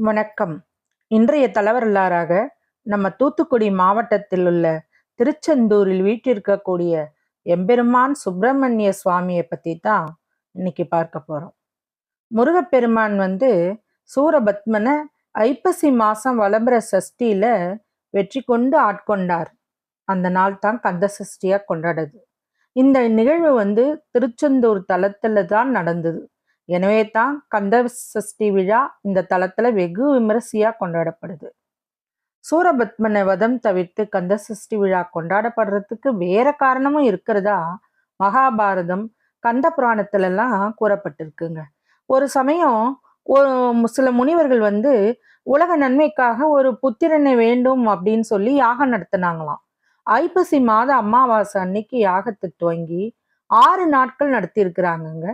வணக்கம். இன்றைய தலவரலாறாக நம்ம தூத்துக்குடி மாவட்டத்தில் உள்ள திருச்செந்தூரில் வீற்றிருக்கக்கூடிய எம்பெருமான் சுப்பிரமணிய சுவாமியை பற்றி தான் இன்னைக்கு பார்க்க போகிறோம். முருகப்பெருமான் சூரபத்மனை ஐப்பசி மாதம் வளபர சஷ்டியில் வெற்றி கொண்டு ஆட்கொண்டார். அந்த நாள் தான் கந்த சஷ்டியாக கொண்டாடுது. இந்த நிகழ்வு திருச்செந்தூர் தலத்தில் தான் நடந்தது. எனவே தான் கந்த சஷ்டி விழா இந்த தலத்துல வெகு விமரிசையா கொண்டாடப்படுது. சூரபத்மனை வதம் தவிர்த்து கந்த சஷ்டி விழா கொண்டாடப்படுறதுக்கு வேற காரணமும் இருக்கிறதா மகாபாரதம் கந்த புராணத்துல எல்லாம் கூறப்பட்டிருக்குங்க. ஒரு சமயம் சில முனிவர்கள் உலக நன்மைக்காக ஒரு புத்திரனை வேண்டும் அப்படின்னு சொல்லி யாகம் நடத்தினாங்களாம். ஐப்பசி மாத அமாவாசை அன்னைக்கு யாகத்தை துவங்கி 6 நாட்கள் நடத்தி இருக்கிறாங்கங்க.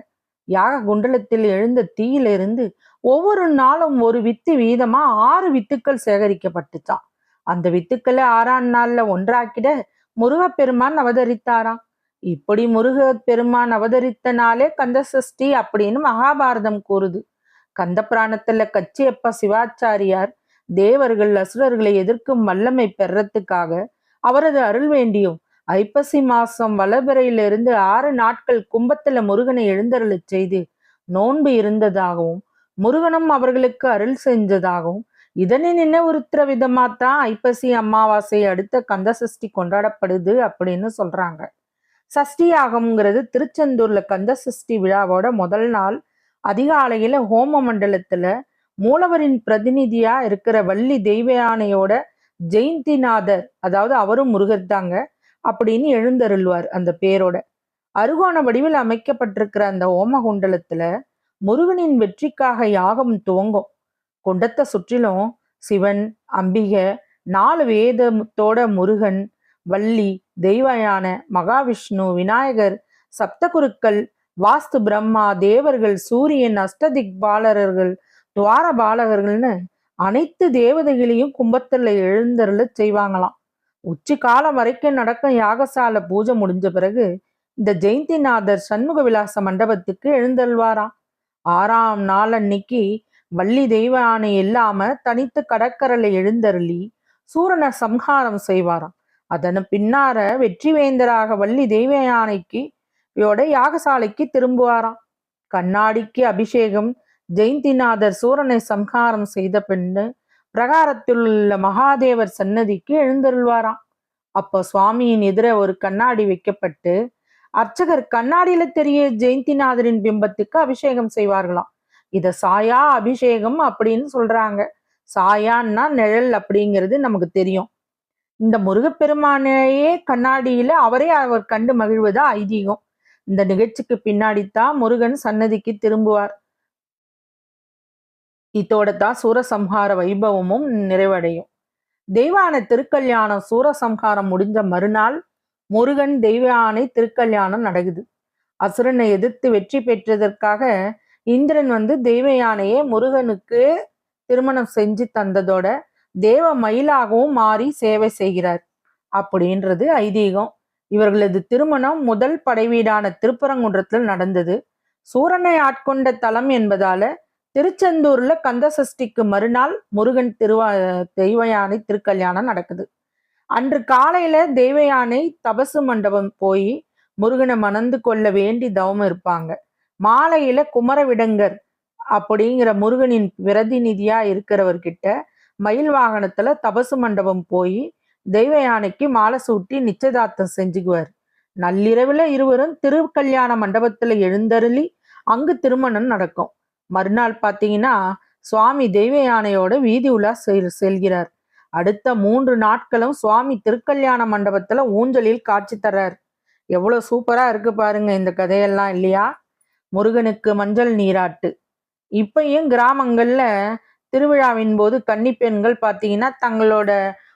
யாக குண்டலத்தில் எழுந்த தீயிலிருந்து ஒவ்வொரு நாளும் ஒரு வித்து வீதமா 6 வித்துக்கள் சேகரிக்கப்பட்டுச்சான். அந்த வித்துக்களை 6ஆம் நாள்ல ஒன்றாக்கிட முருகப்பெருமான் அவதரித்தாராம். இப்படி முருகப்பெருமான் அவதரித்த நாளே கந்த சஷ்டி அப்படின்னு மகாபாரதம் கூறுது. கந்த புராணத்துல கச்சியப்ப சிவாச்சாரியார் தேவர்கள் அசுரர்களை எதிர்க்கும் வல்லமை பெறத்துக்காக அவரது அருள் வேண்டியும் ஐப்பசி மாசம் வளபிறையிலிருந்து 6 நாட்கள் கும்பத்துல முருகனை எழுந்தருளச் செய்து நோன்பு இருந்ததாகவும் முருகனும் அவர்களுக்கு அருள் செஞ்சதாகவும் இதனை நினைவுறுத்துற விதமாத்தான் ஐப்பசி அமாவாசை அடுத்த கந்த சஷ்டி கொண்டாடப்படுது அப்படின்னு சொல்றாங்க. சஷ்டி யாகம்ங்கிறது திருச்செந்தூர்ல கந்த சஷ்டி விழாவோட முதல் நாள் அதிகாலையில ஹோம மண்டலத்துல மூலவரின் பிரதிநிதியா இருக்கிற வள்ளி தெய்வ யானையோட ஜெயந்திநாதர், அதாவது அவரும் முருகர் தாங்க, அப்படின்னு எழுந்தருள்வார். அந்த பேரோட அருகோண வடிவில் அமைக்கப்பட்டிருக்கிற அந்த ஓம குண்டலத்துல முருகனின் வெற்றிக்காக யாகம் துவங்கும். குண்டத்தை சுற்றிலும் சிவன், அம்பிகை, 4 வேதத்தோட முருகன், வள்ளி, தெய்வயான, மகாவிஷ்ணு, விநாயகர், சப்தகுருக்கள், வாஸ்து பிரம்மா, தேவர்கள், சூரியன், அஷ்டதிக்பாலர்கள், துவார பாலகர்கள்னு அனைத்து தேவதைகளையும் கும்பத்துல எழுந்தருள செய்வாங்களாம். உச்சி காலம் வரைக்கும் நடக்கும் யாகசால பூஜை முடிஞ்ச பிறகு இந்த ஜெயந்திநாதர் சண்முக விலாச மண்டபத்துக்கு எழுந்தருள்வாராம். 6ஆம் நாள் அன்னைக்கு வள்ளி தெய்வ யானை இல்லாம தனித்து கடற்கரையில எழுந்தருளி சூரனை சம்ஹாரம் செய்வாராம். அதன் பின்னார வெற்றிவேந்தராக வள்ளி தெய்வ யானைக்கு யாகசாலைக்கு திரும்புவாராம். கண்ணாடிக்கு அபிஷேகம் ஜெயந்திநாதர் சூரனை சம்ஹாரம் செய்த பின்னு பிரகாரத்தில் உள்ள மகாதேவர் சன்னதிக்கு எழுந்தருள்வாராம். அப்போ சுவாமியின் எதிர ஒரு கண்ணாடி வைக்கப்பட்டு அர்ச்சகர் கண்ணாடியில தெரிய ஜெயந்திநாதரின் பிம்பத்துக்கு அபிஷேகம் செய்வார்களாம். இத சாயா அபிஷேகம் அப்படின்னு சொல்றாங்க. சாயான்னா நிழல் அப்படிங்கிறது நமக்கு தெரியும். இந்த முருகப்பெருமானையே கண்ணாடியில அவர் கண்டு மகிழ்வதா ஐதீகம். இந்த நிகழ்ச்சிக்கு பின்னாடித்தான் முருகன் சன்னதிக்கு திரும்புவார். இதோட தான் சூரசம்ஹார வைபவமும் நிறைவடையும். தெய்வான திருக்கல்யாணம் சூரசம்ஹாரம் முடிஞ்ச மறுநாள் முருகன் தெய்வ யானை திருக்கல்யாணம் நடக்குது. அசுரனை எதிர்த்து வெற்றி பெற்றதற்காக இந்திரன் தெய்வ யானையை முருகனுக்கு திருமணம் செஞ்சு தந்ததோட தேவ மயிலாகவும் மாறி சேவை செய்கிறார் அப்படின்றது ஐதீகம். இவர்களது திருமணம் முதல் படைவீடான திருப்பரங்குன்றத்தில் நடந்தது. சூரனை ஆட்கொண்ட தலம் என்பதால திருச்செந்தூர்ல கந்த சஷ்டிக்கு மறுநாள் முருகன் தெய்வ யானை திருக்கல்யாணம் நடக்குது. அன்று காலையில தெய்வ யானை தபசு மண்டபம் போய் முருகனை மணந்து கொள்ள வேண்டி தவம் இருப்பாங்க. மாலையில குமரவிடங்கர் அப்படிங்கிற முருகனின் பிரதிநிதியா இருக்கிறவர்கிட்ட மயில் வாகனத்துல தபசு மண்டபம் போய் தெய்வ யானைக்கு மாலை சூட்டி நிச்சயதார்த்தம் செஞ்சுக்குவார். நள்ளிரவுல இருவரும் திருக்கல்யாண மண்டபத்துல எழுந்தருளி அங்கு திருமணம் நடக்கும். மறுநாள் பார்த்தீங்கன்னா சுவாமி தெய்வ யானையோட வீதி உலா செல்கிறார். அடுத்த 3 நாட்களும் சுவாமி திருக்கல்யாண மண்டபத்துல ஊஞ்சலில் காட்சி தர்றார். எவ்வளவு சூப்பரா இருக்கு பாருங்க இந்த கதையெல்லாம், இல்லையா? முருகனுக்கு மஞ்சள் நீராட்டு. இப்பயும் கிராமங்கள்ல திருவிழாவின் போது கன்னி பெண்கள் பார்த்தீங்கன்னா தங்களோட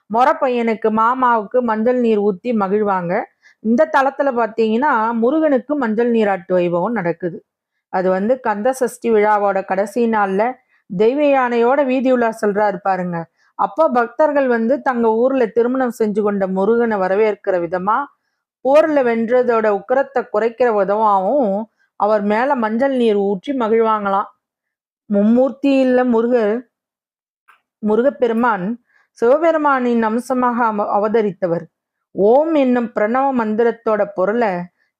மொர பையனுக்கு மாமாவுக்கு மஞ்சள் நீர் ஊத்தி மகிழ்வாங்க. இந்த தளத்துல பார்த்தீங்கன்னா முருகனுக்கு மஞ்சள் நீராட்டு வைபவம் நடக்குது. அது கந்த சஷ்டி விழாவோட கடைசி நாள்ல தெய்வ யானையோட வீதி உலா சொல்றாரு பாருங்க. அப்போ பக்தர்கள் தங்க ஊர்ல திருமணம் செஞ்சு கொண்ட முருகனை வரவேற்கிற விதமா, போர்ல வென்றதோட உக்கரத்தை குறைக்கிற விதமாவும் அவர் மேல மஞ்சள் நீர் ஊற்றி மகிழ்வாங்களாம். மும்மூர்த்தியில முருகர் முருகப்பெருமான் சிவபெருமானின் அம்சமாக அவதரித்தவர். ஓம் என்னும் பிரணவ மந்திரத்தோட பொருளை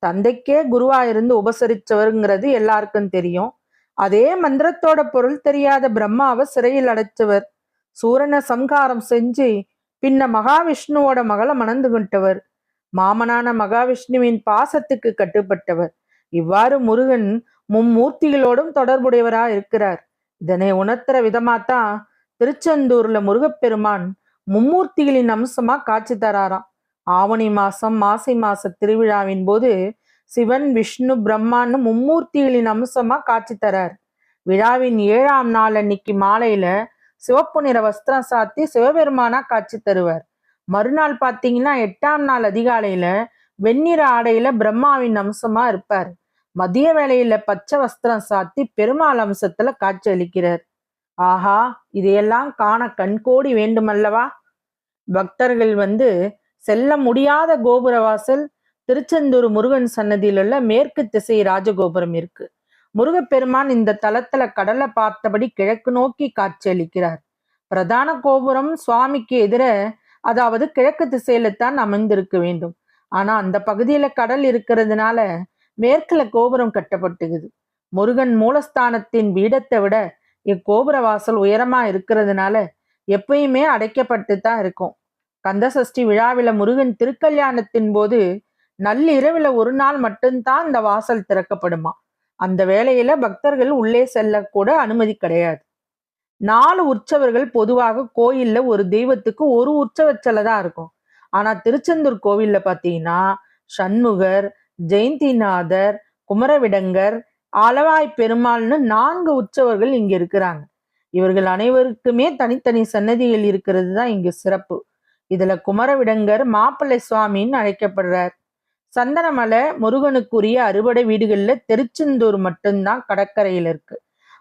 தந்தைக்கே குருவா இருந்து உபசரிச்சவருங்கிறது எல்லாருக்கும் தெரியும். அதே மந்திரத்தோட பொருள் தெரியாத பிரம்மாவை சிறையில் அடைச்சவர். சூரனை சம்ஹாரம் செஞ்சு பின்ன மகாவிஷ்ணுவோட மகளை மணந்துகிட்டவர். மாமனான மகாவிஷ்ணுவின் பாசத்துக்கு கட்டுப்பட்டவர். இவ்வாறு முருகன் மும்மூர்த்திகளோடும் தொடர்புடையவரா இருக்கிறார். இதனை உணர்த்துற விதமாத்தான் திருச்செந்தூர்ல முருகப்பெருமான் மும்மூர்த்திகளின் அம்சமா காட்சி தராராம். ஆவணி மாசம் மாசி மாச திருவிழாவின் போது சிவன் விஷ்ணு பிரம்மான்னு மும்மூர்த்திகளின் அம்சமா காட்சி தரார். விழாவின் 7ஆம் நாள் அன்னைக்கு மாலையில சிவப்பு நிற வஸ்திரம் சாத்தி சிவபெருமானா காட்சி தருவார். மறுநாள் பார்த்தீங்கன்னா 8ஆம் நாள் அதிகாலையில வெண்ணிற ஆடையில பிரம்மாவின் அம்சமா இருப்பார். மதிய வேளையில பச்சை வஸ்திரம் சாத்தி பெருமாள் அம்சத்துல காட்சி அளிக்கிறார். ஆஹா, இதையெல்லாம் காண கண்கோடி வேண்டுமல்லவா? பக்தர்கள் செல்ல முடியாத கோபுரவாசல் திருச்செந்தூர் முருகன் சன்னதியில் உள்ள மேற்கு திசை ராஜகோபுரம் இருக்கு. முருகப்பெருமான் இந்த தலத்துல கடலை பார்த்தபடி கிழக்கு நோக்கி காட்சி அளிக்கிறார். பிரதான கோபுரம் சுவாமிக்கு எதிர, அதாவது கிழக்கு திசையில தான் அமைந்திருக்க வேண்டும். ஆனா அந்த பகுதியில கடல் இருக்கிறதுனால மேற்குல கோபுரம் கட்டப்பட்டுக்குது. முருகன் மூலஸ்தானத்தின் பீடத்தை விட இக்கோபுர வாசல் உயரமா இருக்கிறதுனால எப்பயுமே அடைக்கப்பட்டு தான் இருக்கும். கந்தசஷ்டி விழாவில முருகன் திருக்கல்யாணத்தின் போது நள்ளிரவுல ஒரு நாள் மட்டும்தான் இந்த வாசல் திறக்கப்படுமா. அந்த வேளையில பக்தர்கள் உள்ளே செல்லக்கூட அனுமதி கிடையாது. 4 உற்சவர்கள் பொதுவாக கோயில்ல ஒரு தெய்வத்துக்கு ஒரு உற்சவச்சலை தான் இருக்கும். ஆனா திருச்செந்தூர் கோவில்ல பாத்தீங்கன்னா சண்முகர், ஜெயந்திநாதர், குமரவிடங்கர், ஆலவாய் பெருமாள்னு 4 உற்சவர்கள் இங்க இருக்கிறாங்க. இவர்கள் அனைவருக்குமே தனித்தனி சன்னதிகள் இருக்கிறது தான் இங்கு சிறப்பு. இதுல குமரவிடங்கர் மாப்பிள்ளை சுவாமின்னு அழைக்கப்படுறார். சந்தனமலை முருகனுக்குரிய அறுபடை வீடுகள்ல திருச்செந்தூர் மட்டும்தான் கடற்கரையில இருக்கு.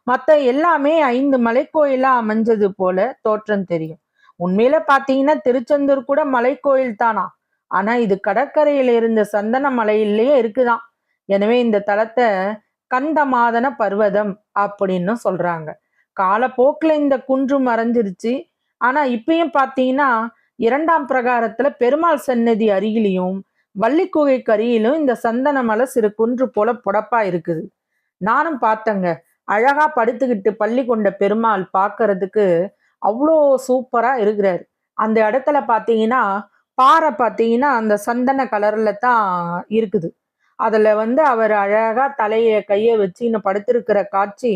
மற்ற எல்லாமே 5 மலைக்கோயிலா அமைஞ்சது போல தோற்றம் தெரியும். உண்மையில பாத்தீங்கன்னா திருச்செந்தூர் கூட மலைக்கோயில் தானா, ஆனா இது கடற்கரையில இருந்த சந்தன மலையிலேயே இருக்குதான். எனவே இந்த தலத்தை கந்தமாதன பர்வதம் அப்படின்னு சொல்றாங்க. காலப்போக்குல இந்த குன்று மறைஞ்சிருச்சு. ஆனா இப்பயும் பாத்தீங்கன்னா 2ஆம் பிரகாரத்துல பெருமாள் சன்னதி அருகிலையும் வள்ளிக்குகை கரியிலும் இந்த சந்தன மலை சிறு குன்று போல புடப்பா இருக்குது. நானும் பார்த்தேங்க. அழகா படுத்துக்கிட்டு பள்ளி கொண்ட பெருமாள் பார்க்கறதுக்கு அவ்வளோ சூப்பரா இருக்கிறாரு. அந்த இடத்துல பாத்தீங்கன்னா பாறை பாத்தீங்கன்னா அந்த சந்தன கலர்ல தான் இருக்குது. அதுல அவர் அழகா கைய வச்சு இன்னும் படுத்திருக்கிற காட்சி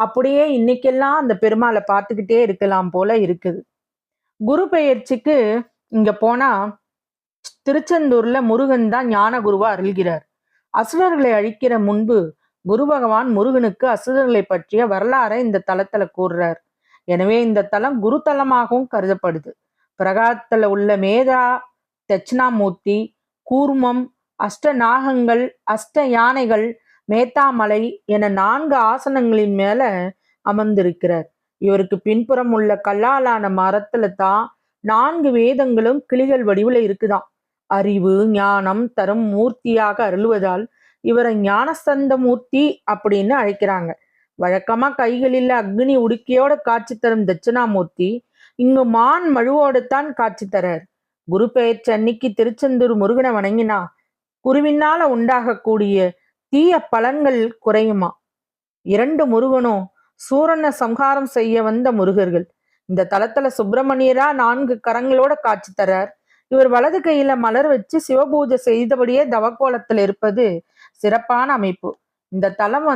அப்படியே இன்னைக்கெல்லாம் அந்த பெருமாளை பார்த்துக்கிட்டே இருக்கலாம் போல இருக்குது. குரு பெயர்ச்சிக்கு இங்க போனா திருச்செந்தூர்ல முருகன் தான் ஞான குருவா அருள்கிறார். அசுரர்களை அழிக்கிற முன்பு குரு பகவான் முருகனுக்கு அசுரர்களை பற்றிய வரலாறை இந்த தலத்துல கூறுறார். எனவே இந்த தலம் குரு தலமாகவும் கருதப்படுது. பிரகாரத்துல உள்ள மேதா, தட்சிணாமூர்த்தி, கூர்மம், அஷ்ட நாகங்கள், அஷ்ட யானைகள், மேத்தாமலை என 4 ஆசனங்களின் மேல அமர்ந்திருக்கிறார். இவருக்கு பின்புறம் உள்ள கல்லாலான மரத்துல தான் 4 வேதங்களும் கிளிகள் வடிவுல இருக்குதாம். அறிவு ஞானம் தரும் மூர்த்தியாக அருள்வதால் இவரை ஞானஸ்தந்த மூர்த்தி அப்படின்னு அழைக்கிறாங்க. வழக்கமா கைகளில் அக்னி உடுக்கியோட காட்சி தரும் தட்சிணாமூர்த்தி இங்கு மான் மழுவோடு தான் காட்சி தரார். குரு பெயர்ச்சி அன்னைக்கு திருச்செந்தூர் முருகனை வணங்கினா குருவினால உண்டாகக்கூடிய தீய பலன்கள் குறையுமா. 2 முருகனும் சூரனை சம்ஹாரம் செய்ய வந்த முருகர்கள். இந்த தலத்துல சுப்பிரமணியரா 4 கரங்களோட காட்சி தரார். இவர் வலது கையில மலர் வச்சு சிவபூஜை செய்தபடியே தவக்கோலத்தில் இருப்பது சிறப்பான அமைப்பு. இந்த தலம்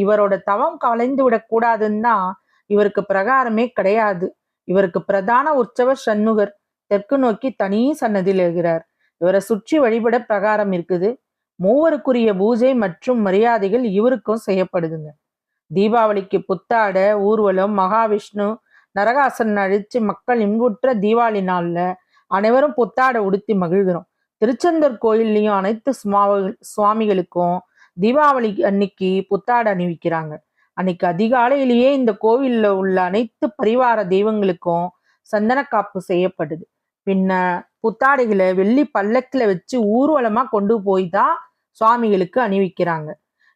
இவரோட தவம் கலைந்து விடக்கூடாதுன்னு தான் இவருக்கு பிரகாரமே கிடையாது. இவருக்கு பிரதான உற்சவர் சண்முகர் தெற்கு நோக்கி தனி சன்னதியில் இருக்கிறார். இவரை சுற்றி வழிபட பிரகாரம் இருக்குது. மூவருக்குரிய பூஜை மற்றும் மரியாதைகள் இவருக்கும் செய்யப்படுதுங்க. தீபாவளிக்கு புத்தாட ஊர்வலம், மகாவிஷ்ணு நரகாசன் அழிச்சு மக்கள் இன்புற்ற தீபாவளி நாள்ல அனைவரும் புத்தாடை உடுத்தி மகிழ்கிறோம். திருச்செந்தூர் கோயில்லையும் அனைத்து சுவாமிகளுக்கும் தீபாவளி அன்னைக்கு புத்தாடை அணிவிக்கிறாங்க. அன்னைக்கு அதிகாலையிலேயே இந்த கோவில்ல உள்ள அனைத்து பரிவார தெய்வங்களுக்கும் சந்தன காப்பு செய்யப்படுது. பின்ன புத்தாடைகளை வெள்ளி பல்லக்கில வச்சு ஊர்வலமா கொண்டு போய் தான் சுவாமிகளுக்கு அணிவிக்கிறாங்க.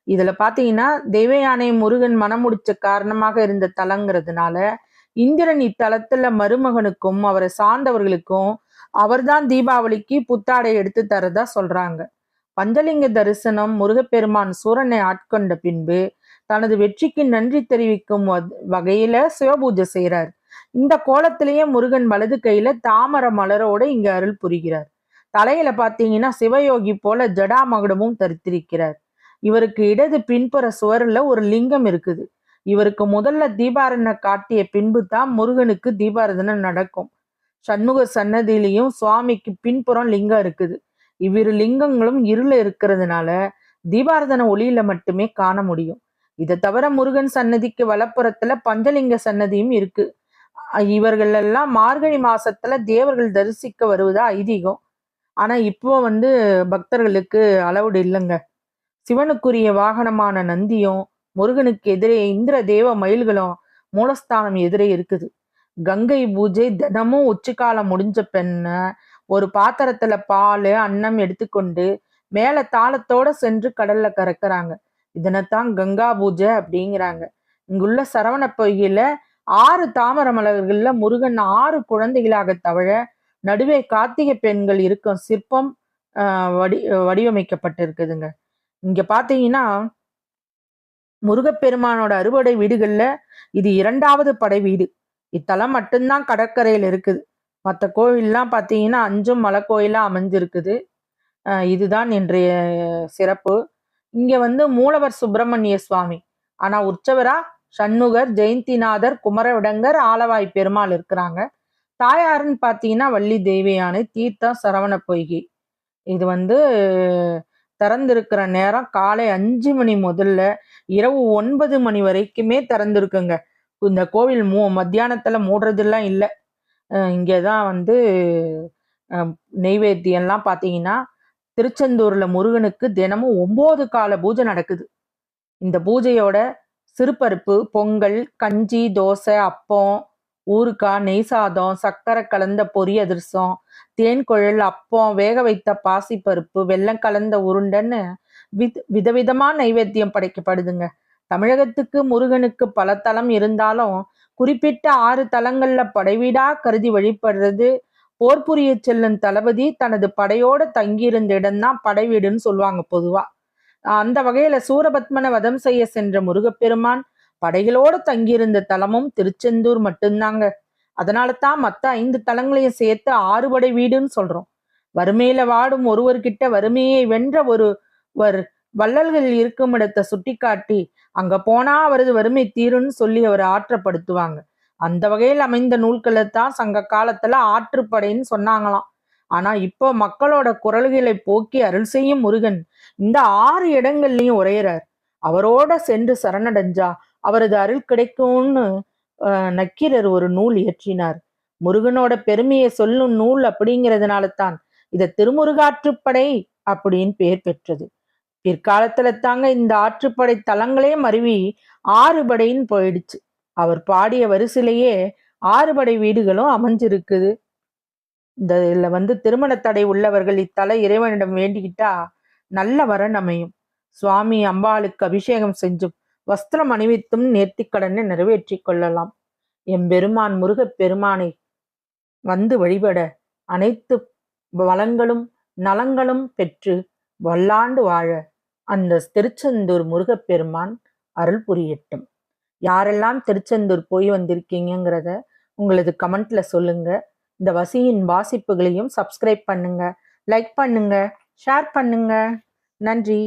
இதுல பாத்தீங்கன்னா தெய்வ யானை முருகன் மனம் முடிச்ச காரணமாக இருந்த தலங்கிறதுனால இந்திரன் இத்தலத்துல மருமகனுக்கும் அவரை சார்ந்தவர்களுக்கும் அவர்தான் தீபாவளிக்கு புத்தாடை எடுத்து தரதா சொல்றாங்க. பஞ்சலிங்க தரிசனம் முருகப்பெருமான் சூரனை ஆட்கொண்ட பின்பு தனது வெற்றிக்கு நன்றி தெரிவிக்கும் வகையில சிவபூஜை செய்யறார். இந்த கோலத்திலேயே முருகன் வலது கையில தாமர மலரோட இங்க அருள் புரிகிறார். தலையில பாத்தீங்கன்னா சிவயோகி போல ஜடாமகுடமும் தரித்திருக்கிறார். இவருக்கு இடது பின்புற சுவர்ல ஒரு லிங்கம் இருக்குது. இவருக்கு முதல்ல தீபாரதனை காட்டிய பின்பு தான் முருகனுக்கு தீபாரதனை நடக்கும். சண்முக சன்னதியிலையும் சுவாமிக்கு பின்புறம் லிங்கம் இருக்குது. இவ்விரு லிங்கங்களும் இருள இருக்கிறதுனால தீபாரதன ஒளியில மட்டுமே காண முடியும். இதை தவிர முருகன் சன்னதிக்கு வலப்புறத்துல பஞ்சலிங்க சன்னதியும் இருக்கு. இவர்கள் எல்லாம் மார்கழி மாசத்துல தேவர்கள் தரிசிக்க வருவதா ஐதீகம். ஆனா இப்போ பக்தர்களுக்கு அளவுடு இல்லைங்க. சிவனுக்குரிய வாகனமான நந்தியும் முருகனுக்கு எதிரே இந்திர தேவ மயில்களும் மூலஸ்தானம் எதிரே இருக்குது. கங்கை பூஜை தினமும் உச்சிக்காலம் முடிஞ்ச பெண்ண ஒரு பாத்திரத்துல பால் அன்னம் எடுத்துக்கொண்டு மேல தாளத்தோட சென்று கடல்ல கறக்குறாங்க. இதனைத்தான் கங்கா பூஜை அப்படிங்கிறாங்க. இங்குள்ள சரவண பொய்கையில 6 தாமர மலர்கள்ல முருகன் 6 குழந்தைகளாக தவழ நடுவே கார்த்திகை பெண்கள் இருக்கும் சிற்பம் வடிவமைக்கப்பட்டிருக்குதுங்க. இங்க பாத்தீங்கன்னா முருகப்பெருமானோட அறுபடை வீடுகள்ல இது 2வது படை வீடு. இத்தலம் மட்டும்தான் கடற்கரையில் இருக்குது. மற்ற கோவில்லாம் பார்த்தீங்கன்னா 5ம் மலை கோயிலா அமைஞ்சிருக்குது. இதுதான் இன்றைய சிறப்பு. இங்க மூலவர் சுப்பிரமணிய சுவாமி, ஆனா உற்சவரா சண்முகர், ஜெயந்திநாதர், குமரவிடங்கர், ஆலவாய் பெருமாள் இருக்கிறாங்க. தாயாருன்னு பார்த்தீங்கன்னா வள்ளி தெய்வயானை, தீர்த்தம் சரவண பொய்கை. இது திறந்திருக்கிற நேரம் காலை 5 மணி முதல்ல இரவு 9 மணி வரைக்குமே திறந்திருக்குங்க. இந்த கோவில் மத்தியானத்துல மூடுறதெல்லாம் இல்லை. இங்கதான் நெய்வேத்தியம்லாம் பார்த்தீங்கன்னா திருச்செந்தூர்ல முருகனுக்கு தினமும் 9 கால பூஜை நடக்குது. இந்த பூஜையோட சிறுபருப்பு, பொங்கல், கஞ்சி, தோசை, அப்பம், ஊறுகாய், நெய் சாதம், சர்க்கரை கலந்த பொரி அதிரசம், தேன் குழல், அப்பம், வேக வைத்த பாசிப்பருப்பு, வெல்லம் கலந்த உருண்டைன்னு விதவிதமா நைவேத்தியம் படைக்கப்படுதுங்க. தமிழகத்துக்கு முருகனுக்கு பல தலம் இருந்தாலும் குறிப்பிட்ட 6 தலங்கள்ல படைவீடா கருதி வழிபடுறது போர் புரிய செல்லும் தளபதி தனது படையோட தங்கியிருந்த இடம்தான் படை வீடுன்னு சொல்லுவாங்க பொதுவா. அந்த வகையில சூரபத்மனை வதம் செய்ய சென்ற முருகப்பெருமான் படைகளோடு தங்கியிருந்த தலமும் திருச்செந்தூர் மட்டும்தாங்க. அதனால தான் மற்ற 5 தலங்களையும் சேர்த்து 6 படை வீடுன்னு சொல்றோம். வறுமையில வாடும் ஒருவர்கிட்ட வறுமையை வென்ற ஒருவர் வள்ளல்கள் இருக்கும் இடத்தை சுட்டி காட்டி அங்க போனா அவரது வறுமை தீருன்னு சொல்லி அவரை ஆற்றப்படுத்துவாங்க. அந்த வகையில் அமைந்த நூல்களை தான் சங்க காலத்துல ஆற்றுப்படைன்னு சொன்னாங்களாம். ஆனா இப்போ மக்களோட குரல்களை போக்கி அருள் செய்யும் முருகன் இந்த 6 இடங்கள்லயும் உரையிறார். அவரோட சென்று சரணடைஞ்சா அவரது அருள் கிடைக்கும்னு நக்கீரர் ஒரு நூல் இயற்றினார். முருகனோட பெருமையை சொல்லும் நூல் அப்படிங்கிறதுனால தான் இத திருமுருகாற்றுப்படை அப்படின்னு பெயர் பெற்றது. பிற்காலத்துல தாங்க இந்த ஆற்றுப்படை தலங்களே மருவி 6 படைன்னு போயிடுச்சு. அவர் பாடிய வரிசையிலேயே 6 படை வீடுகளும் அமைஞ்சிருக்குது. இதுல திருமண தடை உள்ளவர்கள் இத்தல இறைவனிடம் வேண்டிக்கிட்டா நல்ல வரன் அமையும். சுவாமி அம்பாளுக்கு அபிஷேகம் செஞ்சும் வஸ்திரம் அணிவித்தும் நேர்த்திக்கடனை நிறைவேற்றி கொள்ளலாம். எம்பெருமான் முருகப் பெருமானை வழிபட அனைத்து வளங்களும் நலங்களும் பெற்று வல்லாண்டு வாழ அந்த திருச்செந்தூர் முருகப்பெருமான் அருள் புரியட்டும். யாரெல்லாம் திருச்செந்தூர் போய் வந்திருக்கீங்கிறத உங்களது கமெண்ட்ல சொல்லுங்க. இந்த வசியின் வாசிப்புகளையும் சப்ஸ்கிரைப் பண்ணுங்க, லைக் பண்ணுங்க, ஷேர் பண்ணுங்க. நன்றி.